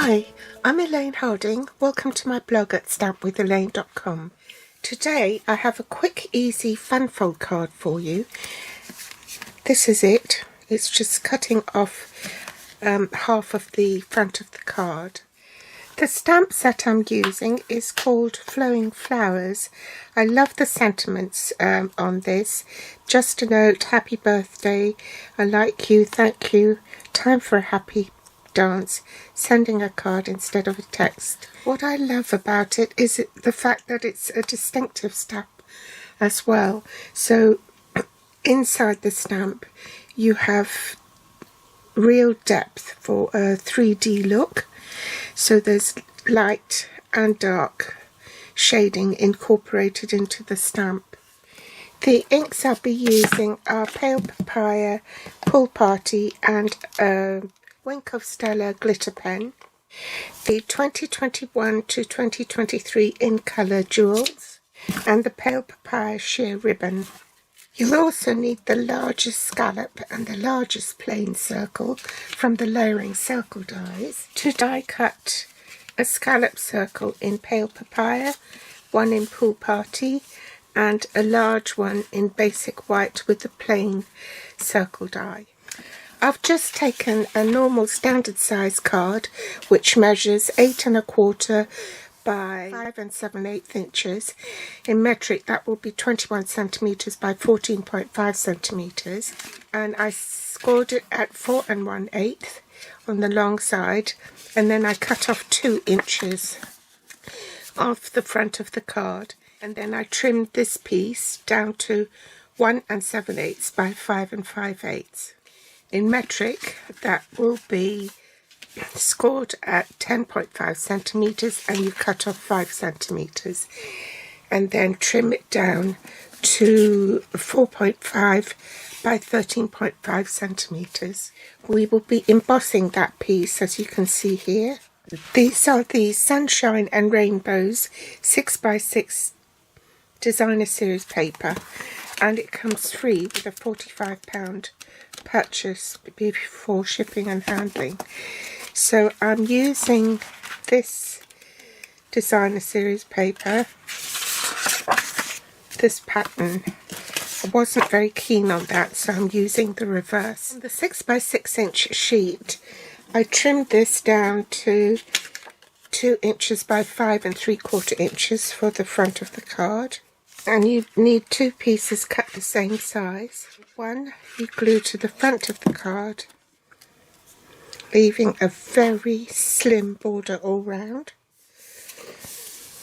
Hi, I'm Elaine Harding. Welcome to my blog at stampwithelaine.com. Today I have a quick, easy fan fold card for you. This is it. It's just cutting off half of the front of the card. The stamp set I'm using is called Flowing Flowers. I love the sentiments on this. Just a note, happy birthday, I like you, thank you, time for a happy dance, sending a card instead of a text. What I love about it is the fact that it's a distinctive stamp as well. So inside the stamp you have real depth for a 3D look. So there's light and dark shading incorporated into the stamp. The inks I'll be using are Pale Papaya, Pool Party and Wink of Stella glitter pen. The 2021 to 2023 in colour jewels and the Pale Papaya sheer ribbon. You'll also need the largest scallop and the largest plain circle from the layering circle dies to die cut a scallop circle in Pale Papaya, one in Pool Party and a large one in basic white with the plain circle die. I've just taken a normal standard size card which measures 8 1/4 by 5 7/8 inches. In metric that will be 21 centimeters by 14.5 centimeters, and I scored it at 4 1/8 on the long side, and then I cut off 2 inches off the front of the card, and then I trimmed this piece down to 1 7/8 by 5 5/8. In metric that will be scored at 10.5 centimeters, and you cut off 5 centimeters and then trim it down to 4.5 by 13.5 centimeters. We will be embossing that piece, as you can see here. These are the Sunshine and Rainbows 6x6 designer series paper, and it comes free with a £45 purchase before shipping and handling. So I'm using this designer series paper, this pattern. I wasn't very keen on that, so I'm using the reverse. On the 6x6 inch sheet, I trimmed this down to 2 inches by 5 3/4 inches for the front of the card. And you need 2 pieces cut the same size. One you glue to the front of the card, leaving a very slim border all round.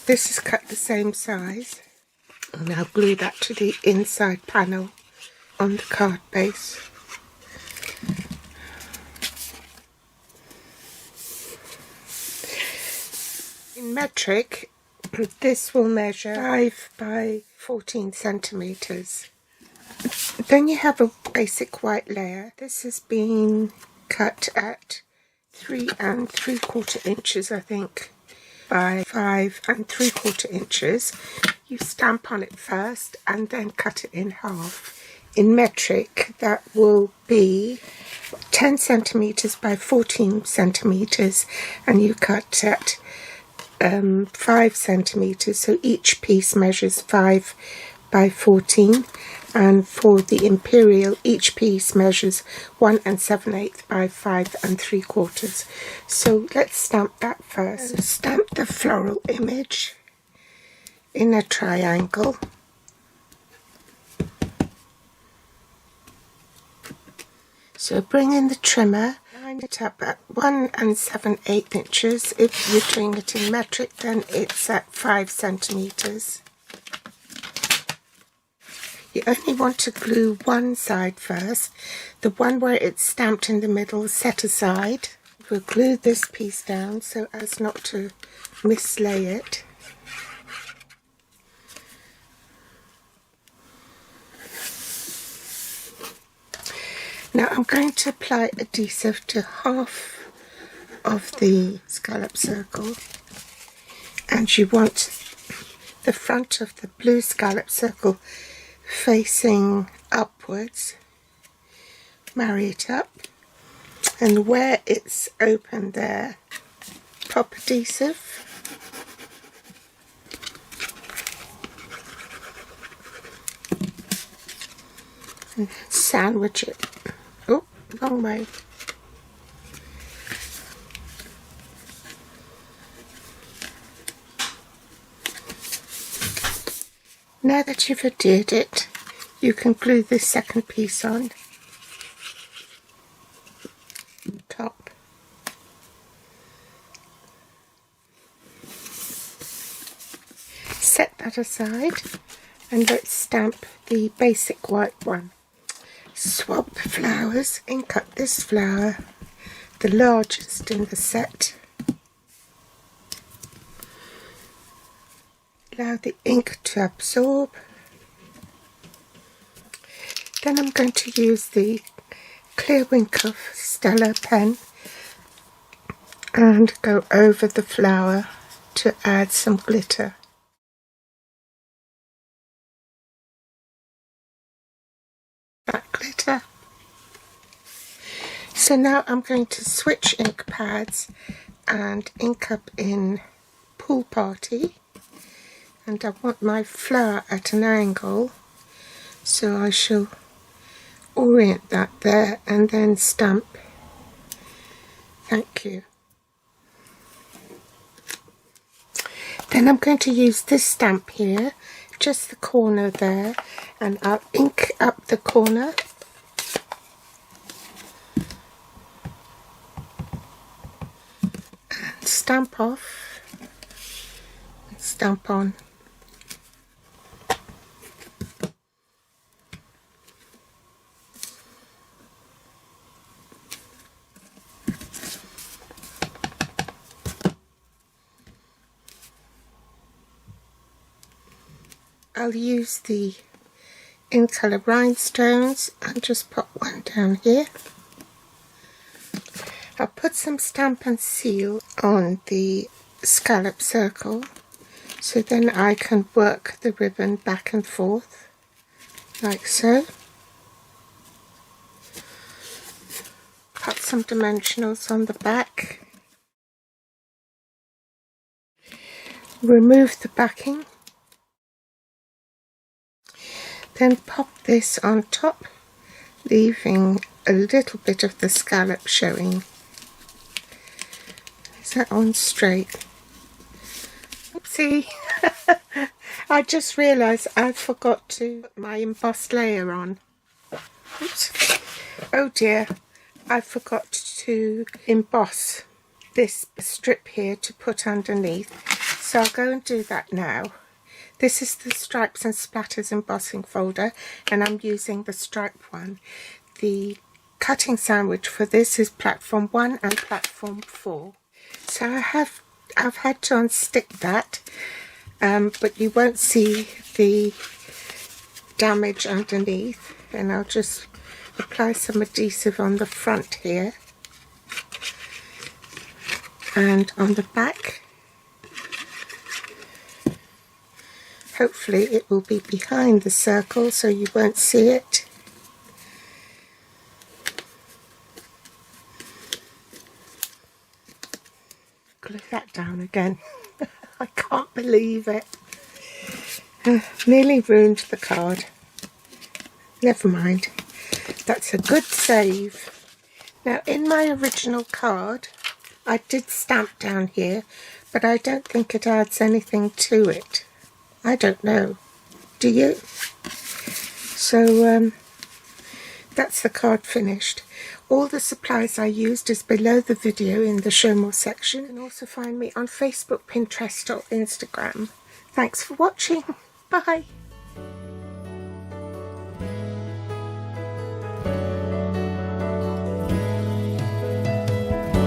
This is cut the same size, and I'll glue that to the inside panel on the card base. In metric, this will measure 5 by 14 centimeters. Then you have a basic white layer. This has been cut at 3 3/4 inches, I think, by 5 3/4 inches. You stamp on it first and then cut it in half. In metric that will be 10 centimeters by 14 centimeters, and you cut at 5 centimeters, so each piece measures 5 by 14, and for the imperial each piece measures 1 7/8 by 5 3/4. So let's stamp that first. Stamp the floral image in a triangle. So bring in the trimmer, line it up at 1 7/8 inches. If you're doing it in metric, then it's at 5 centimeters. You only want to glue one side first. The one where it's stamped in the middle, set aside. We'll glue this piece down so as not to mislay it. Now I'm going to apply adhesive to half of the scallop circle, and you want the front of the blue scallop circle facing upwards. Marry it up, and where it's open there, top adhesive. And sandwich it. Oh, wrong way. Now that you've adhered it, you can glue this second piece on top. Set that aside and let's stamp the basic white one. Swap flowers, ink up this flower, the largest in the set. Allow the ink to absorb. Then I'm going to use the clear Wink of Stella pen and go over the flower to add some glitter. That glitter. So now I'm going to switch ink pads and ink up in Pool Party, and I want my flower at an angle, so I shall orient that there and then stamp. Thank you. Then I'm going to use this stamp here, just the corner there, and I'll ink up the corner. And stamp off, and stamp on. I'll use the in colour rhinestones and just put one down here. I'll put some Stamp and Seal on the scallop circle, so then I can work the ribbon back and forth like so. Put some dimensionals on the back. Remove the backing. Then pop this on top, leaving a little bit of the scallop showing. Is that on straight? Oopsie! I just realised I forgot to put my embossed layer on. Oops. Oh dear, I forgot to emboss this strip here to put underneath. So I'll go and do that now. This is the Stripes and Splatters embossing folder, and I'm using the stripe one. The cutting sandwich for this is platform 1 and platform 4. So I've had to unstick that, but you won't see the damage underneath, and I'll just apply some adhesive on the front here and on the back. Hopefully it will be behind the circle so you won't see it. Glue that down again. I can't believe it. Nearly ruined the card. Never mind. That's a good save. Now in my original card I did stamp down here, but I don't think it adds anything to it. I don't know. Do you? So that's the card finished. All the supplies I used is below the video in the Show More section. You can also find me on Facebook, Pinterest or Instagram. Thanks for watching. Bye.